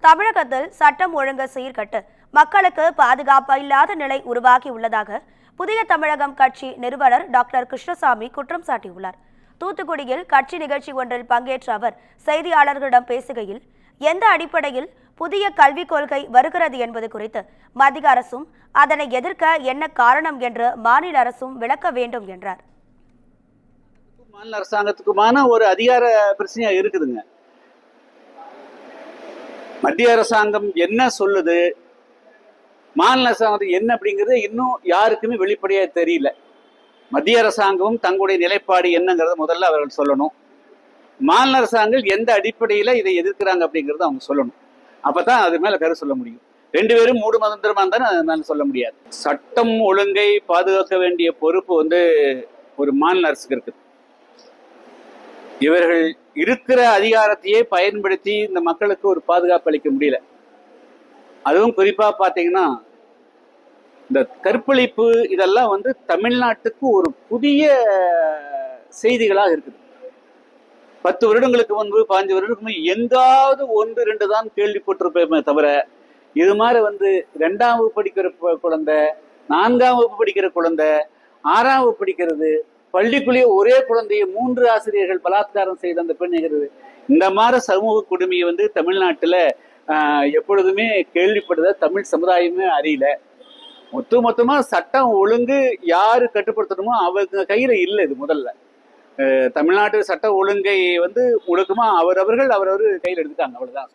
தமிழகத்தில் சட்டம் ஒழுங்கு சீர்கட்டு மக்களுக்கு பாதுகாப்பு இல்லாத நிலை உருவாகி உள்ளதாக புதிய தமிழகம் கட்சி நிறுவனர் டாக்டர் கிருஷ்ணசாமி குற்றம் சாட்டியுள்ளார். தூத்துக்குடியில் கட்சி நிகழ்ச்சி ஒன்றில் பங்கேற்ற அவர் செய்தியாளர்களிடம் பேசுகையில், எந்த அடிப்படையில் புதிய கல்விக் கொள்கை வருகிறது என்பது குறித்து மத்திய அரசும் அதனை எதிர்க்க என்ன காரணம் என்று மாநில அரசும் விளக்க வேண்டும் என்றார். மாநில அரசாங்கத்துக்குமான ஒரு அதிகார பிரச்சனையா இருக்குதுங்க. மத்திய அரசாங்கம் என்ன சொல்லுது, மாநில அரசாங்கத்துக்கு என்ன அப்படிங்கிறது இன்னும் யாருக்குமே வெளிப்படையா தெரியல. மத்திய அரசாங்கமும் தங்களுடைய நிலைப்பாடு என்னங்கிறத முதல்ல அவர்கள் சொல்லணும். மாநில அரசாங்கங்கள் எந்த அடிப்படையில இதை எதிர்க்கிறாங்க அப்படிங்கறத அவங்க சொல்லணும். அப்பதான் அது மேல கருத்து சொல்ல முடியும். ரெண்டு பேரும் மூடு மந்திரமா இருந்தாலும் சொல்ல முடியாது. சட்டம் ஒழுங்கை பாதுகாக்க வேண்டிய பொறுப்பு ஒரு மாநில அரசுக்கு இருக்குது. இவர்கள் இருக்கிற அதிகாரத்தையே பயன்படுத்தி இந்த மக்களுக்கு ஒரு பாதுகாப்பு அளிக்க முடியல. அதுவும் குறிப்பா பாத்தீங்கன்னா இந்த கற்பழிப்பு இதெல்லாம் தமிழ்நாட்டுக்கு ஒரு புதிய செய்திகளாக இருக்குது. 10 வருடங்களுக்கு முன்பு 15 வருடங்களுக்கு முன்பு எங்காவது 1, 2 தான் கேள்விப்பட்டிருப்பேமே தவிர, இது மாதிரி 2ஆம் வகுப்பு படிக்கிற குழந்தை, 4ஆம் வகுப்பு படிக்கிற குழந்தை, 6ஆம் வகுப்பு படிக்கிறது, பள்ளிக்குள்ளேயே ஒரே குழந்தையை 3 ஆசிரியர்கள் பலாத்காரம் செய்த அந்த பெண்ணுங்கிறது, இந்த மாதிரி சமூக கொடுமையை தமிழ்நாட்டுல எப்பொழுதுமே கேள்விப்படுத தமிழ் சமுதாயமே அறியல. மொத்தமா சட்டம் ஒழுங்கு யாரு கட்டுப்படுத்தணுமோ அவங்க கையில இல்லை. இது முதல்ல தமிழ்நாட்டு சட்ட ஒழுங்கை ஒழுக்கமா அவரவர்கள் கையில் எடுத்துட்டாங்க. அவ்வளவுதான்.